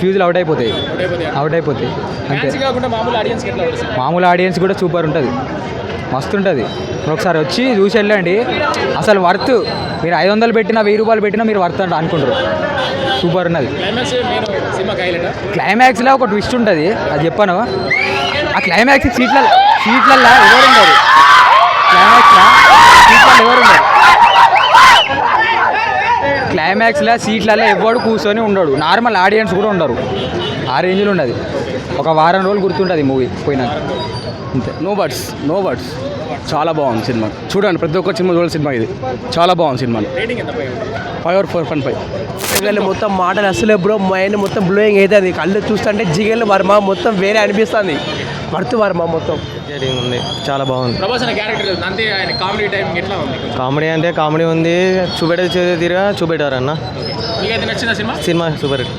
ఫ్యూజులు out అయిపోతాయి అంతే. మామూలు ఆడియన్స్ కూడా సూపర్ ఉంటుంది, మస్తు ఉంటుంది. ఒకసారి వచ్చి చూసి వెళ్ళండి, అసలు వర్త్. మీరు 500 పెట్టినా 1000 రూపాయలు పెట్టినా మీరు వర్త్ అంటే అనుకుంటారు. సూపర్ ఉన్నది. క్లైమాక్స్లో ఒక ట్విస్ట్ ఉంటుంది, అది చెప్పాను. ఆ క్లైమాక్స్ సీట్లలో ఎవరు ఉండరు. క్లైమాక్స్లో సీట్లలో ఎవడు కూర్చొని ఉండడు, నార్మల్ ఆడియన్స్ కూడా ఉండరు. ఆ రేంజ్లో ఉన్నది. ఒక వారం రోజులు గుర్తుంటుంది మూవీ పోయినాక అంతే. నో వర్డ్స్ చాలా బాగుంది సినిమా. చూడండి, ప్రతి ఒక్క సినిమా చూడాలి. సినిమా ఇది చాలా బాగుంది. Cinema 5 or 4.5. మొత్తం మాటలు అసలు బ్రో, మైండ్ మొత్తం బ్లోయింగ్ అవుతుంది. కళ్ళు చూస్తుంటే జిగేలు వర్మ మొత్తం వేరే అనిపిస్తుంది. వర్త్ వర్మ మొత్తం ఉంది, చాలా బాగుంది. కామెడీ అంటే కామెడీ ఉంది, చూపెట్టారు అన్న. Cinema super hit.